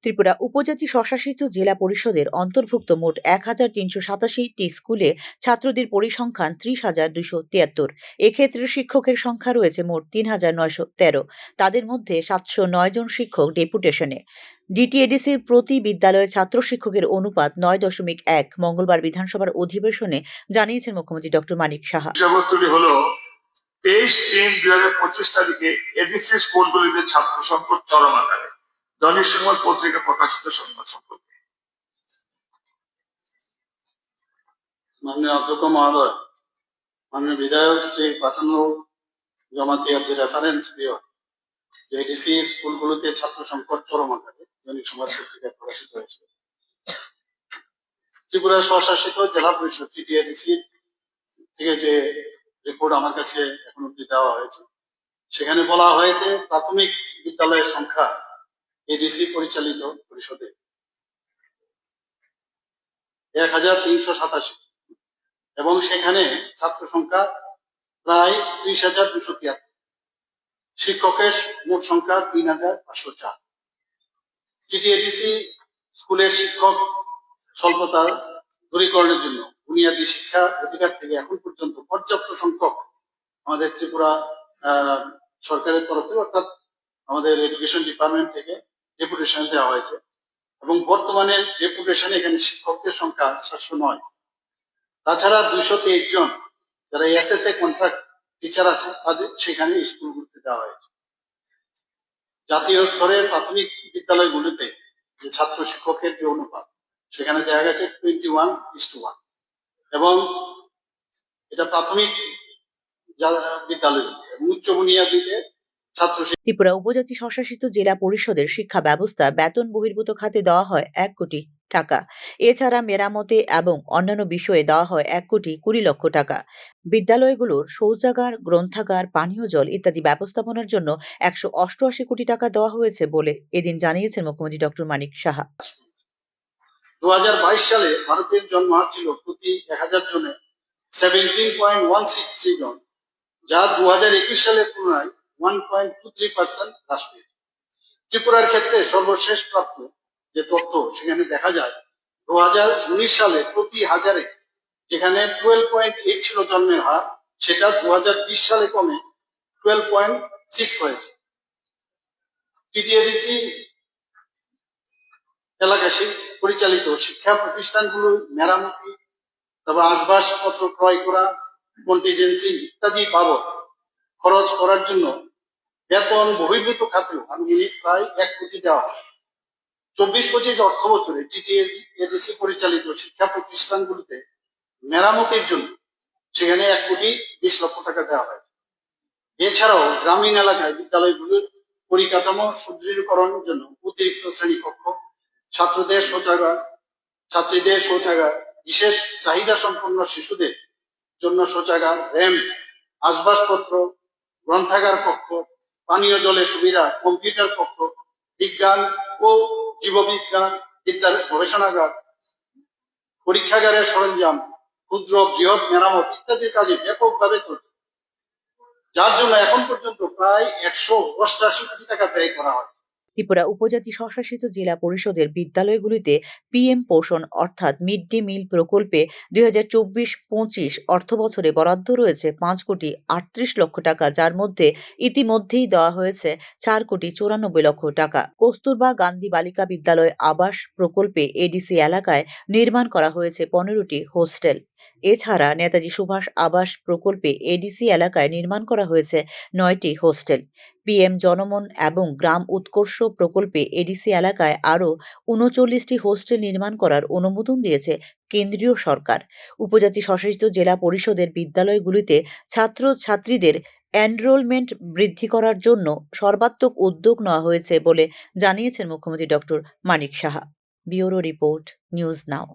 ত্রিপুরা উপজাতি স্বশাসিত জেলা পরিষদের অন্তর্ভুক্ত মোট ১,৩৮৭টি স্কুলে ছাত্রদের পরিসংখ্যান ৩০,২৭৩। এক্ষেত্রে শিক্ষকের সংখ্যা রয়েছে মোট ৩,৯১৩। তাদের মধ্যে ৭০৯ জন শিক্ষক ডেপুটেশনে। ডিটিএডিসির প্রতি বিদ্যালয়ে ছাত্র শিক্ষকের অনুপাত ৯.১। মঙ্গলবার বিধানসভার অধিবেশনে জানিয়েছেন মুখ্যমন্ত্রী ডক্টর মানিক সাহা। বিষয়বস্তুটি হলো ২৩/৩/২০২৫ তারিখে এডিসি স্কুলগুলিতে ছাত্র সংকট চরম আকারে। দৈনিক সংবাদ পত্রিকা প্রকাশিত সংবাদ সম্পর্কে। মাননীয় অধ্যক্ষ মহোদয়, মাননীয় বিধায়ক শ্রী পাঠানো জমাতিয়ার যে রেফারেন্স পিরিয়ড এডিসি স্কুলগুলোতে ছাত্র সংকট চরম আকারে দৈনিক সংবাদ পত্রিকায় প্রকাশিত হয়েছে। ত্রিপুরা স্বশাসিত জেলা পরিষদ টিটিএডিসি থেকে যে রিপোর্ট আমার কাছে এখন অব্দি দেওয়া হয়েছে, সেখানে বলা হয়েছে প্রাথমিক বিদ্যালয়ের সংখ্যা এডিসি পরিচালিত পরিষদে ১,৩৮৭ এবং সেখানে ছাত্র সংখ্যা প্রায় ৩০,২৭৩। শিক্ষকের মোট সংখ্যা ৩,৫০৪। টিটিএডিসি স্কুলের শিক্ষক স্বল্পতা দূরীকরণের জন্য বুনিয়াদী শিক্ষা অধিকার থেকে এখন পর্যন্ত পর্যাপ্ত সংখ্যক আমাদের ত্রিপুরা সরকারের তরফ থেকে অর্থাৎ আমাদের এডুকেশন ডিপার্টমেন্ট থেকে ডেপুটেশন দেওয়া হয়েছে এবং বর্তমানে ডেপুটেশন এখানে শিক্ষকদের সংখ্যা ৭০৯। তাছাড়া ২২৩ জন যারা এসএসএ কন্ট্রাক্ট টিচার আছে তাদের সেখানে স্কুলগুলিতে দেওয়া হয়েছে। জাতীয় স্তরের প্রাথমিক বিদ্যালয়গুলিতে যে ছাত্র শিক্ষকের যে অনুপাত সেখানে দেখা গেছে 21:1 এবং এটা প্রাথমিক বিদ্যালয় এবং উচ্চ বুনিয়াদীতে ছাত্র। ত্রিপুরা উপজাতি স্বশাসিত জেলা পরিষদের শিক্ষা ব্যবস্থা বেতন বহির্ভূত খাতে দেওয়া হয় ১ কোটি টাকা। এছাড়া মেরামতে এবং অন্যান্য বিষয়ে দেওয়া হয় ১,২০,০০,০০০ টাকা। বিদ্যালয়গুলোর শৌচাগার, গ্রন্থাগার, পানীয় জল ইত্যাদি ব্যবস্থাপনার জন্য ১৮৮ কোটি টাকা দেওয়া হয়েছে বলে এদিন জানিয়েছেন মুখ্যমন্ত্রী ডক্টর মানিক সাহা। ২০২২ সালে ভারতের জন্মহার ছিল প্রতি ১,০০০ জনে 17.163 জন, যা ২০২১ সালের তুলনায় 1.23% হ্রাস পেয়েছে। ত্রিপুরার ক্ষেত্রে সর্বশেষ প্রাপ্ত যে তথ্য সেখানে দেখা যায় ২০১৯ সালে প্রতি হাজারে যেখানে 12.8 ছিল জন্মের হার, সেটা ২০২০ সালে কমে 12.6 হয়েছে। টিটিএডিসি এলাকায় পরিচালিত শিক্ষা প্রতিষ্ঠানগুলো মেরামতি, তারপর আসবাবপত্র ক্রয় করা, কন্টিজেন্সি ইত্যাদি বাবদ খরচ করার জন্য বেতন বহির্ভূত খাতেও আনুমানিক প্রায় ১ কোটি দেওয়া হয়। ২৪-২৫ অর্থ বছরে টিটিএডিসি পরিচালিত শিক্ষা প্রতিষ্ঠানগুলিতে মেরামতির জন্য সেখানে ১,২০,০০,০০০ টাকা দেওয়া হয়। এছাড়াও গ্রামীণ এলাকায় বিদ্যালয়গুলোর পরিকাঠামো সুদৃঢ়করণের জন্য অতিরিক্ত শ্রেণীকক্ষ, ছাত্রীদের শৌচাগার, বিশেষ চাহিদা সম্পন্ন শিশুদের জন্য শৌচাগার, র্যাম্প, আসবাবপত্র, গ্রন্থাগার কক্ষ, পানীয় জলের সুবিধা, কম্পিউটার কক্ষ, বিজ্ঞান ও জীববিজ্ঞান গবেষণাগার, পরীক্ষাগারের সরঞ্জাম, ক্ষুদ্র বৃহৎ মেরামত ইত্যাদির কাজে ব্যাপকভাবে চলছে, যার জন্য এখন পর্যন্ত প্রায় ১৮৮ কোটি টাকা ব্যয় করা হয়। ত্রিপুরা উপজাতি স্বশাসিত জেলা পরিষদের বিদ্যালয়গুলিতে পিএম পোষণ অর্থাৎ মিড ডে মিল প্রকল্পে ২০২৪-২৫ অর্থবছরে বরাদ্দ রয়েছে ৫,৩৮,০০,০০০ টাকা, যার মধ্যে ইতিমধ্যেই দেওয়া হয়েছে ৪,৯৪,০০,০০০ টাকা। কস্তুরবা গান্ধী বালিকা বিদ্যালয় আবাস প্রকল্পে এডিসি এলাকায় নির্মাণ করা হয়েছে ১৫টি হোস্টেল। এছাড়া নেতাজি সুভাষ আবাস প্রকল্পে এডিসি এলাকায় নির্মাণ করা হয়েছে ৯টি হোস্টেল। পিএম জনমন এবং গ্রাম উৎকর্ষ প্রকল্পে এডিসি এলাকায় আরও ৩৯টি হোস্টেল নির্মাণ করার অনুমোদন দিয়েছে কেন্দ্রীয় সরকার। উপজাতি স্বশাসিত জেলা পরিষদের বিদ্যালয়গুলিতে ছাত্রছাত্রীদের এনরোলমেন্ট বৃদ্ধি করার জন্য সর্বাত্মক উদ্যোগ নেওয়া হয়েছে বলে জানিয়েছেন মুখ্যমন্ত্রী doctor Manik Saha. Bureau report, news নাও।